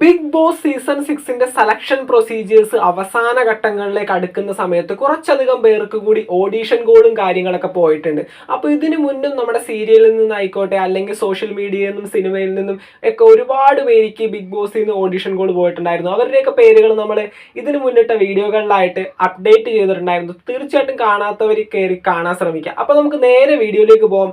Big Boss season 6ന്റെ selection procedures അവസാന ഘട്ടങ്ങളിലേക്ക് അടുക്കുന്ന സമയത്ത് കുറച്ചധികം പേർക്ക് കൂടി ഓഡീഷൻ കോളും കാര്യങ്ങളൊക്കെ പോയിട്ടുണ്ട്. അപ്പോൾ ഇതിനു മുന്നും നമ്മുടെ സീരിയലിൽ നിന്നായിക്കോട്ടെ അല്ലെങ്കിൽ സോഷ്യൽ മീഡിയയിൽ നിന്നും സിനിമയിൽ നിന്നും ഒക്കെ ഒരുപാട് പേർക്ക് ബിഗ് ബോസിൽ നിന്ന് ഓഡീഷൻ കോൾ പോയിട്ടുണ്ടായിരുന്നു. അവരുടെയൊക്കെ പേരുകൾ നമ്മൾ ഇതിനു മുന്നിട്ട വീഡിയോകളിലായിട്ട് അപ്ഡേറ്റ് ചെയ്തിട്ടുണ്ടായിരുന്നു. തീർച്ചയായിട്ടും കാണാത്തവർ കയറി കാണാൻ ശ്രമിക്കുക. അപ്പോൾ നമുക്ക് നേരെ വീഡിയോയിലേക്ക് പോകാം.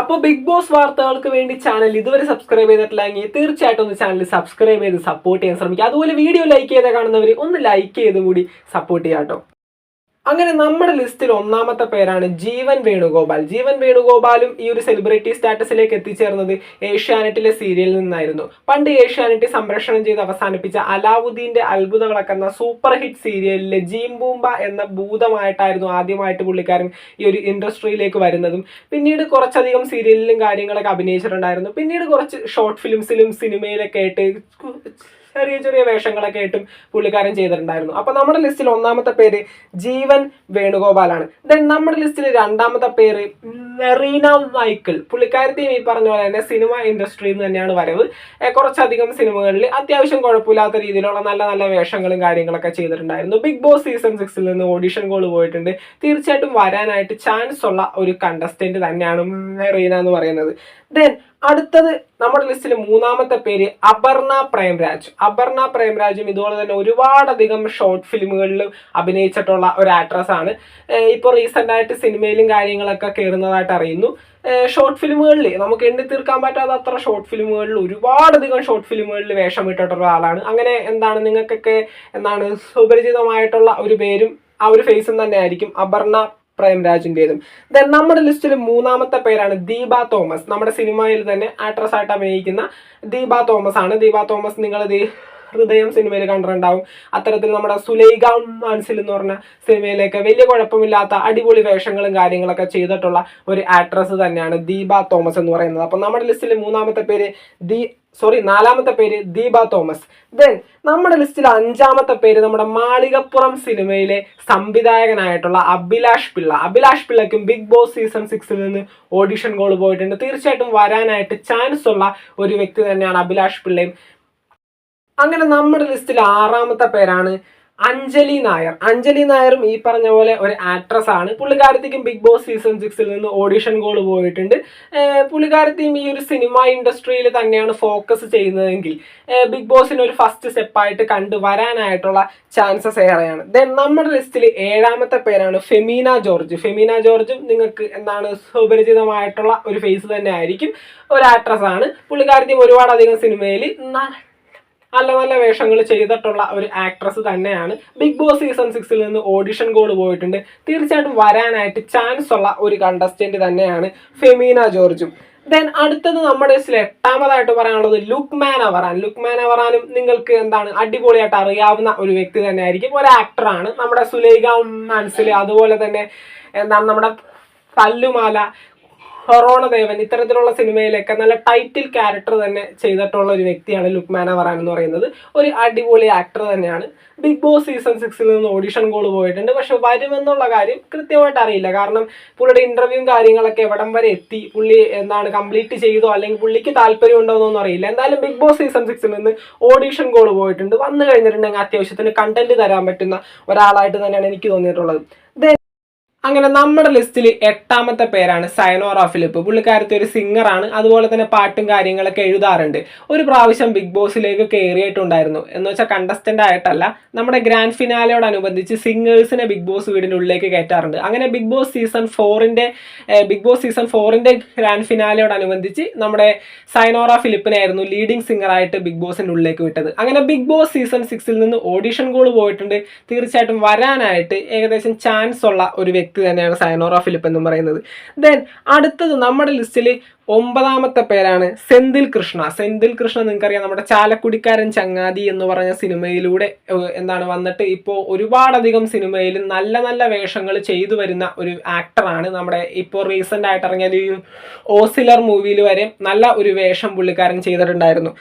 അപ്പോൾ ബിഗ് ബോസ് വാർത്തകൾക്ക് വേണ്ടി ചാനൽ ഇതുവരെ സബ്സ്ക്രൈബ് ചെയ്തിട്ടില്ലെങ്കിൽ തീർച്ചയായിട്ടും ഒന്ന് ചാനൽ സബ്സ്ക്രൈബ് ചെയ്ത് സപ്പോർട്ട് ചെയ്യാൻ ശ്രമിക്കുക. അതുപോലെ വീഡിയോ ലൈക്ക് ചെയ്ത് കാണുന്നവർ ഒന്ന് ലൈക്ക് ചെയ്ത് കൂടി സപ്പോർട്ട് ചെയ്യാം കേട്ടോ. അങ്ങനെ നമ്മുടെ ലിസ്റ്റിൽ ഒന്നാമത്തെ പേരാണ് ജീവൻ വേണുഗോപാൽ. ജീവൻ വേണുഗോപാലും ഈ ഒരു സെലിബ്രിറ്റി സ്റ്റാറ്റസിലേക്ക് എത്തിച്ചേർന്നത് ഏഷ്യാനെറ്റിലെ സീരിയലിൽ നിന്നായിരുന്നു. പണ്ട് ഏഷ്യാനെറ്റ് സംപ്രേഷണം ചെയ്ത് അവസാനിപ്പിച്ച അലാവുദ്ദീന്റെ അത്ഭുതങ്ങളൊക്കെ എന്ന സൂപ്പർ ഹിറ്റ് സീരിയലിലെ ജീംബൂമ്പ എന്ന ഭൂതമായിട്ടായിരുന്നു ആദ്യമായിട്ട് പുള്ളിക്കാരൻ ഈ ഒരു ഇൻഡസ്ട്രിയിലേക്ക് വരുന്നതും. പിന്നീട് കുറച്ചധികം സീരിയലിലും കാര്യങ്ങളൊക്കെ അഭിനയിച്ചിട്ടുണ്ടായിരുന്നു. പിന്നീട് കുറച്ച് ഷോർട്ട് ഫിലിംസിലും സിനിമയിലൊക്കെ ആയിട്ട് ചെറിയ ചെറിയ വേഷങ്ങളൊക്കെ ആയിട്ടും പുള്ളിക്കാരൻ ചെയ്തിട്ടുണ്ടായിരുന്നു. അപ്പൊ നമ്മുടെ ലിസ്റ്റിൽ ഒന്നാമത്തെ പേര് ജീവൻ വേണുഗോപാലാണ്. ദെൻ നമ്മുടെ ലിസ്റ്റിൽ രണ്ടാമത്തെ പേര് മെറീന മൈക്കിൾ. പുള്ളിക്കാരത്തെയും ഈ പറഞ്ഞ പോലെ തന്നെ സിനിമ ഇൻഡസ്ട്രിയിൽ നിന്ന് തന്നെയാണ് വരവ്. കുറച്ചധികം സിനിമകളിൽ അത്യാവശ്യം കുഴപ്പമില്ലാത്ത രീതിയിലുള്ള നല്ല നല്ല വേഷങ്ങളും കാര്യങ്ങളൊക്കെ ചെയ്തിട്ടുണ്ടായിരുന്നു. ബിഗ് ബോസ് സീസൺ 6ൽ നിന്ന് ഓഡിഷൻ കോൾ പോയിട്ടുണ്ട്. തീർച്ചയായിട്ടും വരാനായിട്ട് ചാൻസ് ഉള്ള ഒരു കണ്ടസ്റ്റന്റ് തന്നെയാണ് മെറീന എന്ന് പറയുന്നത്. ദെൻ അടുത്തത് നമ്മുടെ ലിസ്റ്റിൽ മൂന്നാമത്തെ പേര് അപർണ പ്രേംരാജ്. അപർണ പ്രേംരാജും ഇതുപോലെ തന്നെ ഒരുപാടധികം ഷോർട്ട് ഫിലിമുകളിലും അഭിനയിച്ചിട്ടുള്ള ഒരു ആക്ട്രസ് ആണ്. ഇപ്പോൾ റീസെന്റ് ആയിട്ട് സിനിമയിലും കാര്യങ്ങളൊക്കെ കയറുന്നതായിട്ട് അറിയുന്നു. ഷോർട്ട് ഫിലിമുകളിൽ നമുക്ക് എണ്ണി തീർക്കാൻ പറ്റാത്ത അത്ര ഷോർട്ട് ഫിലിമുകളിൽ ഒരുപാടധികം ഷോർട്ട് ഫിലിമുകളിൽ വേഷം ഇട്ടിട്ടുള്ള ആളാണ്. അങ്ങനെ എന്താണ് നിങ്ങൾക്കൊക്കെ എന്താണ് സുപരിചിതമായിട്ടുള്ള ഒരു പേരും ആ ഒരു ഫേസും തന്നെ ആയിരിക്കും അപർണ പ്രേംരാജിൻ്റെതും. ദെൻ നമ്മുടെ ലിസ്റ്റിൽ മൂന്നാമത്തെ പേരാണ് ദീപ തോമസ്. നമ്മുടെ സിനിമയിൽ തന്നെ ആക്ട്രസ് ആയിട്ട് അഭിനയിക്കുന്ന ദീപ തോമസ് ആണ്. ദീപ തോമസ് നിങ്ങൾ ഹൃദയം സിനിമയിൽ കണ്ടിട്ടുണ്ടാവും. അത്തരത്തിൽ നമ്മുടെ സുലൈഖ മാൻസിൽ എന്ന് പറഞ്ഞ സിനിമയിലേക്ക് വലിയ കുഴപ്പമില്ലാത്ത അടിപൊളി വേഷങ്ങളും കാര്യങ്ങളൊക്കെ ചെയ്തിട്ടുള്ള ഒരു ആക്ട്രസ് തന്നെയാണ് ദീപ തോമസ് എന്ന് പറയുന്നത്. അപ്പം നമ്മുടെ ലിസ്റ്റിൽ നാലാമത്തെ പേര് ദീപ തോമസ്. ദെൻ നമ്മുടെ ലിസ്റ്റിൽ അഞ്ചാമത്തെ പേര് നമ്മുടെ മാളികപ്പുറം സിനിമയിലെ സംവിധായകനായിട്ടുള്ള അഭിലാഷ് പിള്ള. അഭിലാഷ് പിള്ളയ്ക്കും ബിഗ് ബോസ് സീസൺ 6ൽ നിന്ന് ഓഡിഷൻ കോൾ പോയിട്ടുണ്ട്. തീർച്ചയായിട്ടും വരാനായിട്ട് ചാൻസ് ഉള്ള ഒരു വ്യക്തി തന്നെയാണ് അഭിലാഷ് പിള്ളയും. അങ്ങനെ നമ്മുടെ ലിസ്റ്റിൽ ആറാമത്തെ പേരാണ് അഞ്ജലി നായർ. അഞ്ജലി നായറും ഈ പറഞ്ഞ പോലെ ഒരു ആക്ട്രസ് ആണ്. പുള്ളിക്കാരത്തേക്കും ബിഗ് ബോസ് സീസൺ 6ൽ നിന്ന് ഓഡിഷൻ കോൾ പോയിട്ടുണ്ട്. പുള്ളിക്കാരത്തെയും ഈ ഒരു സിനിമ ഇൻഡസ്ട്രിയിൽ തന്നെയാണ് ഫോക്കസ് ചെയ്യുന്നതെങ്കിൽ ബിഗ് ബോസിന് ഒരു ഫസ്റ്റ് സ്റ്റെപ്പായിട്ട് കണ്ടുവരാനായിട്ടുള്ള ചാൻസസ് ഏറെയാണ്. ദെൻ നമ്മുടെ ലിസ്റ്റിൽ ഏഴാമത്തെ പേരാണ് ഫെമീന ജോർജ്. ഫെമീന ജോർജും നിങ്ങൾക്ക് എന്താണ് സുപരിചിതമായിട്ടുള്ള ഒരു ഫേസ് തന്നെ ആയിരിക്കും. ഒരു ആക്ട്രസ് ആണ്. പുള്ളിക്കാരത്തെയും ഒരുപാടധികം സിനിമയിൽ നല്ല നല്ല വേഷങ്ങൾ ചെയ്തിട്ടുള്ള ഒരു ആക്ട്രസ് തന്നെയാണ്. ബിഗ് ബോസ് സീസൺ 6ൽ നിന്ന് ഓഡിഷൻ കോൾ പോയിട്ടുണ്ട്. തീർച്ചയായിട്ടും വരാനായിട്ട് ചാൻസ് ഉള്ള ഒരു കണ്ടസ്റ്റന്റ് തന്നെയാണ് ഫെമീന ജോർജും. ദെൻ അടുത്തത് നമ്മുടെ എട്ടാമതായിട്ട് പറയാനുള്ളത് ലുക്മാൻ അവറാൻ. ലുക്മാൻ അവറാനും നിങ്ങൾക്ക് എന്താണ് അടിപൊളിയായിട്ട് അറിയാവുന്ന ഒരു വ്യക്തി തന്നെ ആയിരിക്കും. ഒരു ആക്ടറാണ്. നമ്മുടെ സുലൈഖ മാൻസിൽ അതുപോലെ തന്നെ എന്താണ് നമ്മുടെ തല്ലുമാല, ഹൊറോണ ദേവൻ ഇത്തരത്തിലുള്ള സിനിമയിലൊക്കെ നല്ല ടൈറ്റിൽ ക്യാരക്ടർ തന്നെ ചെയ്തിട്ടുള്ള ഒരു വ്യക്തിയാണ് ലുക്മാൻ അവറാൻ എന്ന് പറയുന്നത്. ഒരു അടിപൊളി ആക്ടർ തന്നെയാണ്. ബിഗ് ബോസ് സീസൺ 6ൽ നിന്ന് ഓഡിഷൻ കോൾ പോയിട്ടുണ്ട്. പക്ഷെ വരുമെന്നുള്ള കാര്യം കൃത്യമായിട്ട് അറിയില്ല. കാരണം പുള്ളിയുടെ ഇന്റർവ്യൂവും കാര്യങ്ങളൊക്കെ എവിടം വരെ എത്തി, പുള്ളി എന്താണ് കംപ്ലീറ്റ് ചെയ്തോ അല്ലെങ്കിൽ പുള്ളിക്ക് താല്പര്യം ഉണ്ടോ എന്നൊന്നും അറിയില്ല. എന്തായാലും ബിഗ് ബോസ് സീസൺ 6ൽ നിന്ന് ഓഡിഷൻ കോൾ പോയിട്ടുണ്ട്. വന്നു കഴിഞ്ഞിട്ടുണ്ടെങ്കിൽ അത്യാവശ്യത്തിന് കണ്ടന്റ് തരാൻ പറ്റുന്ന ഒരാളായിട്ട് തന്നെയാണ് എനിക്ക് തോന്നിയിട്ടുള്ളത്. അങ്ങനെ നമ്മുടെ ലിസ്റ്റിൽ എട്ടാമത്തെ പേരാണ് സയനോറ ഫിലിപ്പ്. പുള്ളിക്കാരത്തെ ഒരു സിംഗറാണ്. അതുപോലെ തന്നെ പാട്ടും കാര്യങ്ങളൊക്കെ എഴുതാറുണ്ട്. ഒരു പ്രാവശ്യം ബിഗ് ബോസിലേക്ക് കയറിയിട്ടുണ്ടായിരുന്നു. എന്ന് വെച്ചാൽ കണ്ടസ്റ്റന്റ് ആയിട്ടല്ല, നമ്മുടെ ഗ്രാൻഡ് ഫിനാലയോടനുബന്ധിച്ച് സിംഗേഴ്സിനെ ബിഗ് ബോസ് വീടിൻ്റെ ഉള്ളിലേക്ക് കയറ്റാറുണ്ട്. അങ്ങനെ ബിഗ് ബോസ് സീസൺ 4ന്റെ ഗ്രാൻഡ് ഫിനാലയോടനുബന്ധിച്ച് നമ്മുടെ സയനോറ ഫിലിപ്പിനായിരുന്നു ലീഡിംഗ് സിംഗറായിട്ട് ബിഗ് ബോസിൻ്റെ ഉള്ളിലേക്ക് വിട്ടത്. അങ്ങനെ ബിഗ് ബോസ് സീസൺ 6ൽ നിന്ന് ഓഡിഷൻ കോൾ പോയിട്ടുണ്ട്. തീർച്ചയായിട്ടും വരാനായിട്ട് ഏകദേശം ചാൻസ് ഉള്ള ഒരു വ്യക്തി തന്നെയാണ് സയനോറ ഫിലിപ്പ് എന്ന് പറയുന്നത്. ദെൻ അടുത്തത് നമ്മുടെ ലിസ്റ്റിൽ ഒമ്പതാമത്തെ പേരാണ് സെന്തിൽ കൃഷ്ണ. സെന്തിൽ കൃഷ്ണ നിങ്ങൾക്കറിയാം, നമ്മുടെ ചാലക്കുടിക്കാരൻ ചങ്ങാതി എന്ന് പറഞ്ഞ സിനിമയിലൂടെ എന്താണ് വന്നിട്ട് ഇപ്പോൾ ഒരുപാടധികം സിനിമയിൽ നല്ല നല്ല വേഷങ്ങൾ ചെയ്തു വരുന്ന ഒരു ആക്ടറാണ്. നമ്മുടെ ഇപ്പോൾ റീസെൻ്റ് ആയിട്ട് ഇറങ്ങിയ ഓസിലർ മൂവിയിൽ വരെ നല്ല ഒരു വേഷം പുള്ളിക്കാരൻ ചെയ്തിട്ടുണ്ടായിരുന്നു.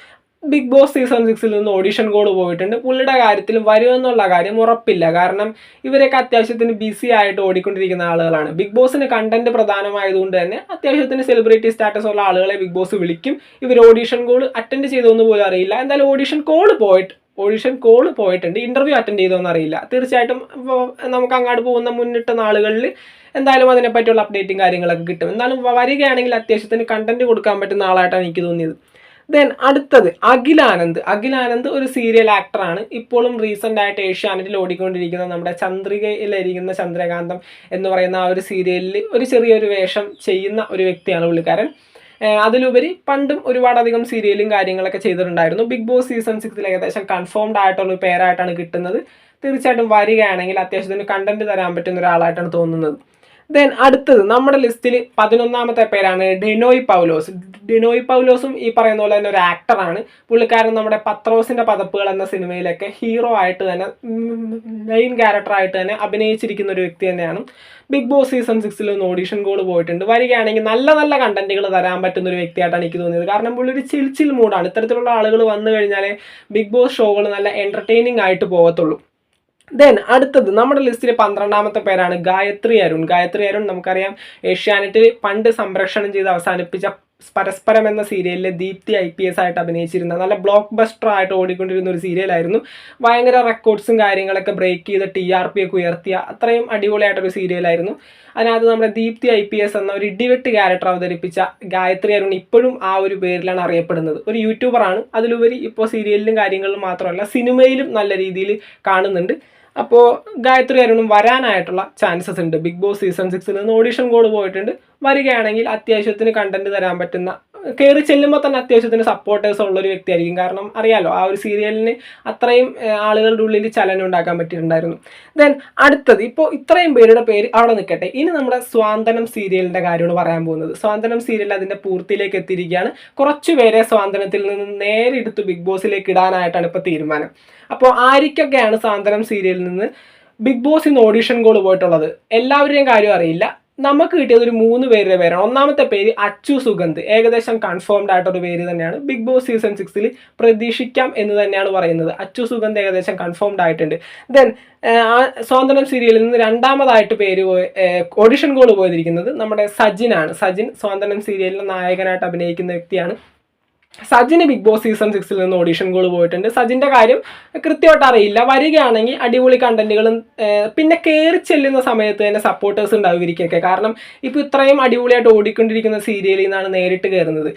ബിഗ് ബോസ് സീസൺ 6 നിന്ന് ഓഡിഷൻ കോഡ് പോയിട്ടുണ്ട്. പുള്ളിയുടെ കാര്യത്തിൽ വരുമെന്നുള്ള കാര്യം ഉറപ്പില്ല. കാരണം ഇവരൊക്കെ അത്യാവശ്യത്തിന് ബിസി ആയിട്ട് ഓടിക്കൊണ്ടിരിക്കുന്ന ആളുകളാണ്. ബിഗ് ബോസിന് കണ്ടന്റ് പ്രധാനമായതുകൊണ്ട് തന്നെ അത്യാവശ്യത്തിന് സെലിബ്രിറ്റി സ്റ്റാറ്റസ് ഉള്ള ആളുകളെ ബിഗ് ബോസ് വിളിക്കും. ഇവർ ഓഡിഷൻ കോൾ അറ്റൻഡ് ചെയ്തോന്ന് പോലും അറിയില്ല. എന്തായാലും ഓഡിഷൻ കോൾ പോയിട്ടുണ്ട്. ഇന്റർവ്യൂ അറ്റൻഡ് ചെയ്തോന്ന് അറിയില്ല. തീർച്ചയായിട്ടും നമുക്ക് അങ്ങോട്ട് പോകുന്ന മുന്നിട്ട നാളുകളിൽ എന്തായാലും അതിനെപ്പറ്റിയുള്ള അപ്ഡേറ്റും കാര്യങ്ങളൊക്കെ കിട്ടും. എന്നാലും വരികയാണെങ്കിൽ അത്യാവശ്യത്തിന് കണ്ടന്റ് കൊടുക്കാൻ പറ്റുന്ന ആളായിട്ടാണ് എനിക്ക് തോന്നിയത്. ദെൻ അടുത്തത് അഖിലാനന്ദ് ഒരു സീരിയൽ ആക്ടറാണ്. ഇപ്പോഴും റീസെൻ്റ് ആയിട്ട് ഏഷ്യാനെറ്റിൽ ഓടിക്കൊണ്ടിരിക്കുന്ന നമ്മുടെ ചന്ദ്രികയിലിരിക്കുന്ന ചന്ദ്രകാന്തം എന്ന് പറയുന്ന ആ ഒരു സീരിയലിൽ ഒരു ചെറിയൊരു വേഷം ചെയ്യുന്ന ഒരു വ്യക്തിയാണ് പുള്ളിക്കാരൻ. അതിലുപരി പണ്ടും ഒരുപാടധികം സീരിയലും കാര്യങ്ങളൊക്കെ ചെയ്തിട്ടുണ്ടായിരുന്നു. ബിഗ് ബോസ് സീസൺ 6 ഏകദേശം കൺഫേംഡ് ആയിട്ടുള്ള പേരായിട്ടാണ് കിട്ടുന്നത്. തീർച്ചയായിട്ടും വരികയാണെങ്കിൽ അത്യാവശ്യത്തിന് കണ്ടന്റ് തരാൻ പറ്റുന്ന ഒരാളായിട്ടാണ് തോന്നുന്നത്. ദെൻ അടുത്തത് നമ്മുടെ ലിസ്റ്റിൽ 11ാമത്തെ പേരാണ് ഡിനോയ് പൗലോസും ഈ പറയുന്ന പോലെ തന്നെ ഒരു ആക്ടറാണ്. പുള്ളിക്കാരൻ നമ്മുടെ പത്രോസിന്റെ പതപ്പുകൾ എന്ന സിനിമയിലൊക്കെ ഹീറോ ആയിട്ട് തന്നെ മെയിൻ ക്യാരക്ടറായിട്ട് തന്നെ അഭിനയിച്ചിരിക്കുന്ന ഒരു വ്യക്തി തന്നെയാണ്. ബിഗ് ബോസ് സീസൺ 6 നിന്ന് ഓഡിഷൻ കോഡ് പോയിട്ടുണ്ട്. വരികയാണെങ്കിൽ നല്ല നല്ല കണ്ടന്റുകൾ തരാൻ പറ്റുന്ന ഒരു വ്യക്തിയായിട്ടാണ് എനിക്ക് തോന്നിയത്. കാരണം പുള്ളി ഒരു ചിൽ മൂഡാണ്. ഇത്തരത്തിലുള്ള ആളുകൾ വന്നു കഴിഞ്ഞാലേ ബിഗ് ബോസ് ഷോകൾ നല്ല എന്റർടൈനിങ് ആയിട്ട് പോകത്തുള്ളൂ. ദെൻ അടുത്തത് നമ്മുടെ ലിസ്റ്റിൽ 12ാമത്തെ പേരാണ് ഗായത്രി അരുൺ. നമുക്കറിയാം ഏഷ്യാനെറ്റിൽ പണ്ട് സംപ്രേഷണം ചെയ്ത് അവസാനിപ്പിച്ച പരസ്പരം എന്ന സീരിയലിലെ ദീപ്തി IPS ആയിട്ട് അഭിനയിച്ചിരുന്ന നല്ല ബ്ലോക്ക് ബസ്റ്റർ ആയിട്ട് ഓടിക്കൊണ്ടിരുന്ന ഒരു സീരിയലായിരുന്നു. ഭയങ്കര റെക്കോർഡ്സും കാര്യങ്ങളൊക്കെ ബ്രേക്ക് ചെയ്ത് TRP ഒക്കെ ഉയർത്തിയ അത്രയും അടിപൊളിയായിട്ടൊരു സീരിയലായിരുന്നു. അതിനകത്ത് നമ്മുടെ ദീപ്തി IPS എന്ന ഒരു ഇടിവെട്ട് ക്യാരക്ടർ അവതരിപ്പിച്ച ഗായത്രി അരുൺ ഇപ്പോഴും ആ ഒരു പേരിലാണ് അറിയപ്പെടുന്നത്. ഒരു യൂട്യൂബറാണ്. അതിലുപരി ഇപ്പോൾ സീരിയലിലും കാര്യങ്ങളിലും മാത്രമല്ല സിനിമയിലും നല്ല രീതിയിൽ കാണുന്നുണ്ട്. അപ്പോൾ ഗായത്രി അരുണും വരാനായിട്ടുള്ള ചാൻസസ് ഉണ്ട്. ബിഗ് ബോസ് സീസൺ 6 നിന്ന് ഓഡിഷൻ കോഡ് പോയിട്ടുണ്ട്. വരികയാണെങ്കിൽ അത്യാവശ്യത്തിന് കണ്ടന്റ് തരാൻ പറ്റുന്ന, കയറി ചെല്ലുമ്പോൾ തന്നെ അത്യാവശ്യത്തിന് സപ്പോർട്ടേഴ്സ് ഉള്ളൊരു വ്യക്തിയായിരിക്കും. കാരണം അറിയാലോ ആ ഒരു സീരിയലിന് അത്രയും ആളുകളുടെ ഉള്ളിൽ ചലനം ഉണ്ടാക്കാൻ പറ്റിയിട്ടുണ്ടായിരുന്നു. ദെൻ അടുത്തത്, ഇപ്പോൾ ഇത്രയും പേരുടെ പേര് അവിടെ നിൽക്കട്ടെ. ഇനി നമ്മുടെ സ്വാന്തനം സീരിയലിൻ്റെ കാര്യമാണ് പറയാൻ പോകുന്നത്. സ്വാന്തനം സീരിയൽ അതിൻ്റെ പൂർത്തിയിലേക്ക് എത്തിയിരിക്കുകയാണ്. കുറച്ച് പേരെ സ്വാന്തനത്തിൽ നിന്ന് നേരെ എടുത്ത് ബിഗ് ബോസിലേക്ക് ഇടാനായിട്ടാണ് ഇപ്പോൾ തീരുമാനം. അപ്പോൾ ആർക്കൊക്കെയാണ് സ്വാന്തനം സീരിയലിൽ നിന്ന് ബിഗ് ബോസിൽ നിന്ന് ഓഡിഷൻ കോഡ് പോയിട്ടുള്ളത് എല്ലാവരുടെയും കാര്യം അറിയില്ല. നമുക്ക് കിട്ടിയത് ഒരു 3 പേരുടെ പേരാണ്. ഒന്നാമത്തെ പേര് അച്ചു സുഗന്ധ്. ഏകദേശം കൺഫേംഡ് ആയിട്ടൊരു പേര് തന്നെയാണ്. ബിഗ് ബോസ് സീസൺ 6 പ്രതീക്ഷിക്കാം എന്ന് തന്നെയാണ് പറയുന്നത്. അച്ചു സുഗന്ധ് ഏകദേശം കൺഫേംഡ് ആയിട്ടുണ്ട്. ദെൻ സ്വാന്തനം സീരിയലിൽ നിന്ന് രണ്ടാമതായിട്ട് പേര് ഓഡിഷൻ കോഡ് പോയിരിക്കുന്നത് നമ്മുടെ സജിനാണ്. സജിൻ സ്വാന്തനം സീരിയലിലെ നായകനായിട്ട് അഭിനയിക്കുന്ന വ്യക്തിയാണ്. സജിന് ബിഗ് ബോസ് സീസൺ 6 നിന്ന് ഓഡിഷൻ കോഡ് പോയിട്ടുണ്ട്. സജിൻ്റെ കാര്യം കൃത്യമായിട്ട് അറിയില്ല. വരികയാണെങ്കിൽ അടിപൊളി കണ്ടന്റുകളും പിന്നെ കയറി ചെല്ലുന്ന സമയത്ത് തന്നെ സപ്പോർട്ടേഴ്സ് ഉണ്ടാവുകയൊക്കെ. കാരണം ഇപ്പോൾ ഇത്രയും അടിപൊളിയായിട്ട് ഓടിക്കൊണ്ടിരിക്കുന്ന സീരിയലിൽ നിന്നാണ് നേരിട്ട് കയറുന്നത്.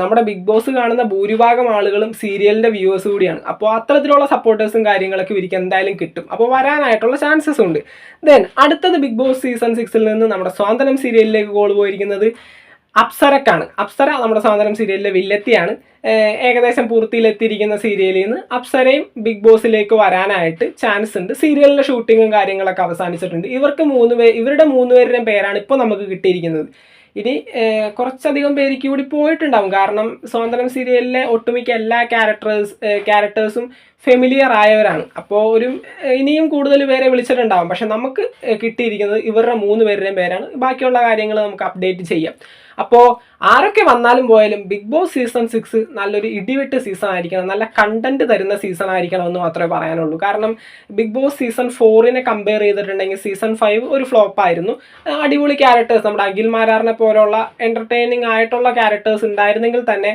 നമ്മുടെ ബിഗ് ബോസ് കാണുന്ന ഭൂരിഭാഗം ആളുകളും സീരിയലിൻ്റെ വ്യൂവേഴ്സ് കൂടിയാണ്. അപ്പോൾ അത്തരത്തിലുള്ള സപ്പോർട്ടേഴ്സും കാര്യങ്ങളൊക്കെ ഇവർക്ക് എന്തായാലും കിട്ടും. അപ്പോൾ വരാനായിട്ടുള്ള ചാൻസസ് ഉണ്ട്. ദെൻ അടുത്തത് ബിഗ് ബോസ് സീസൺ 6 നിന്ന് നമ്മുടെ സ്വാന്തനം സീരിയലിലേക്ക് കോൾ പോയിരിക്കുന്നത് അപ്സരക്കാണ്. അപ്സര നമ്മുടെ സ്വാതന്ത്ര്യം സീരിയലിലെ വില്ലത്തിയാണ്. ഏകദേശം പൂർത്തിയിലെത്തിയിരിക്കുന്ന സീരിയലിൽ നിന്ന് അപ്സരയും ബിഗ് ബോസിലേക്ക് വരാനായിട്ട് ചാൻസ് ഉണ്ട്. സീരിയലിലെ ഷൂട്ടിങ്ങും കാര്യങ്ങളൊക്കെ അവസാനിച്ചിട്ടുണ്ട്. ഇവരുടെ 3 പേരുടെയും പേരാണ് ഇപ്പോൾ നമുക്ക് കിട്ടിയിരിക്കുന്നത്. ഇനി കുറച്ചധികം പേർക്ക് കൂടി പോയിട്ടുണ്ടാവും. കാരണം സ്വാതന്ത്ര്യം സീരിയലിലെ ഒട്ടുമിക്ക എല്ലാ ക്യാരക്ടേഴ്സും ഫെമിലിയർ ആയവരാണ്. അപ്പോൾ ഇനിയും കൂടുതൽ പേരെ വിളിച്ചിട്ടുണ്ടാവും. പക്ഷെ നമുക്ക് കിട്ടിയിരിക്കുന്നത് ഇവരുടെ 3 പേരുടെയും പേരാണ്. ബാക്കിയുള്ള കാര്യങ്ങൾ നമുക്ക് അപ്ഡേറ്റ് ചെയ്യാം. അപ്പോൾ ആരൊക്കെ വന്നാലും പോയാലും ബിഗ് ബോസ് സീസൺ 6 നല്ലൊരു ഇടിവെട്ട് സീസൺ ആയിരിക്കണം, നല്ല കണ്ടന്റ് തരുന്ന സീസൺ ആയിരിക്കണം എന്ന് മാത്രമേ പറയാനുള്ളൂ. കാരണം ബിഗ് ബോസ് സീസൺ 4 കമ്പയർ ചെയ്തിട്ടുണ്ടെങ്കിൽ സീസൺ 5 ഒരു ഫ്ലോപ്പ് ആയിരുന്നു. അടിപൊളി ക്യാരക്ടേഴ്സ്, നമ്മുടെ അഖിൽ മാരാറിനെ പോലുള്ള എൻ്റർടൈനിങ് ആയിട്ടുള്ള ക്യാരക്ടേഴ്സ് ഉണ്ടായിരുന്നെങ്കിൽ തന്നെ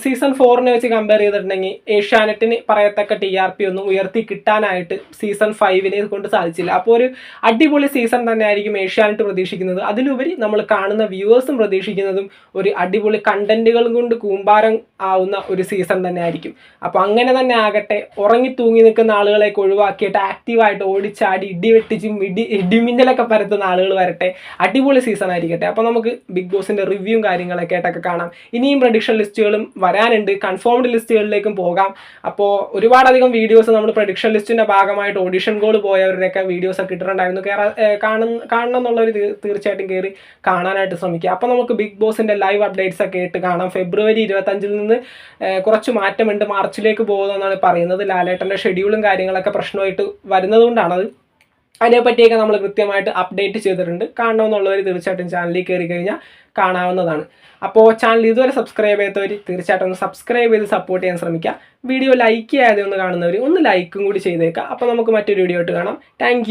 സീസൺ 4 വെച്ച് കമ്പയർ ചെയ്തിട്ടുണ്ടെങ്കിൽ ഏഷ്യാനെറ്റിന് പറയത്തക്ക TRP ഒന്നും ഉയർത്തി കിട്ടാനായിട്ട് സീസൺ 5 കൊണ്ട് സാധിച്ചില്ല. അപ്പോൾ ഒരു അടിപൊളി സീസൺ തന്നെ ആയിരിക്കും ഏഷ്യാനെറ്റ് പ്രതീക്ഷിക്കുന്നത്. അതിലുപരി നമ്മൾ കാണുന്ന വ്യൂവേഴ്സും പ്രതീക്ഷിക്കുന്നതും ഒരു അടിപൊളി കണ്ടന്റുകൾ കൊണ്ട് കൂമ്പാരം ആവുന്ന ഒരു സീസൺ തന്നെ ആയിരിക്കും. അപ്പോൾ അങ്ങനെ തന്നെ ആകട്ടെ. ഉറങ്ങി തൂങ്ങി നിൽക്കുന്ന ആളുകളെയൊക്കെ ഒഴിവാക്കിയിട്ട് ആക്റ്റീവായിട്ട് ഓടിച്ചാടി ഇടിവെട്ടിച്ചും ഇടിമിന്നലൊക്കെ പരത്തുന്ന ആളുകൾ വരട്ടെ. അടിപൊളി സീസൺ ആയിരിക്കട്ടെ. അപ്പോൾ നമുക്ക് ബിഗ് ബോസിൻ്റെ റിവ്യൂവും കാര്യങ്ങളൊക്കെ ആയിട്ടൊക്കെ കാണാം. ഇനിയും പ്രഡിക്ഷൻ ലിസ്റ്റുകളും വരാനുണ്ട്. കൺഫേംഡ് ലിസ്റ്റുകളിലേക്കും പോകാം. അപ്പോൾ ഒരുപാടധികം വീഡിയോസ് നമ്മൾ പ്രഡിക്ഷൻ ലിസ്റ്റിൻ്റെ ഭാഗമായിട്ട് ഓഡിഷൻ കോഡ് പോയവരുടെയൊക്കെ വീഡിയോസ് ഒക്കെ ഇട്ടിട്ടുണ്ടായിരുന്നു. കാണണം എന്നുള്ളവർ തീർച്ചയായിട്ടും കയറി കാണാനായിട്ട് ശ്രമിക്കുക. അപ്പോൾ നമുക്ക് ബിഗ് ബോസിൻ്റെ ലൈവ് അപ്ഡേറ്റ്സ് ഒക്കെ ആയിട്ട് കാണാം. ഫെബ്രുവരി 25 നിന്ന് കുറച്ച് മാറ്റമുണ്ട്, മാർച്ചിലേക്ക് പോകുമെന്നാണ് പറയുന്നത്. ലാലേട്ടൻ്റെ ഷെഡ്യൂളും കാര്യങ്ങളൊക്കെ പ്രശ്നമായിട്ട് വരുന്നതുകൊണ്ടാണത്. അതിനെപ്പറ്റിയൊക്കെ നമ്മൾ കൃത്യമായിട്ട് അപ്ഡേറ്റ് ചെയ്തിട്ടുണ്ട്. കാണണമെന്നുള്ളവർ തീർച്ചയായിട്ടും ചാനലിൽ കയറി കഴിഞ്ഞാൽ കാണാവുന്നതാണ്. അപ്പോൾ ചാനൽ ഇതുവരെ സബ്സ്ക്രൈബ് ചെയ്യാത്തവർ തീർച്ചയായിട്ടും ഒന്ന് സബ്സ്ക്രൈബ് ചെയ്ത് സപ്പോർട്ട് ചെയ്യാൻ ശ്രമിക്കുക. വീഡിയോ ലൈക്ക് ചെയ്യാതെ ഒന്ന് കാണുന്നവർ ഒന്ന് ലൈക്കും കൂടി ചെയ്തേക്കുക. അപ്പോൾ നമുക്ക് മറ്റൊരു വീഡിയോ ആയിട്ട് കാണാം. താങ്ക്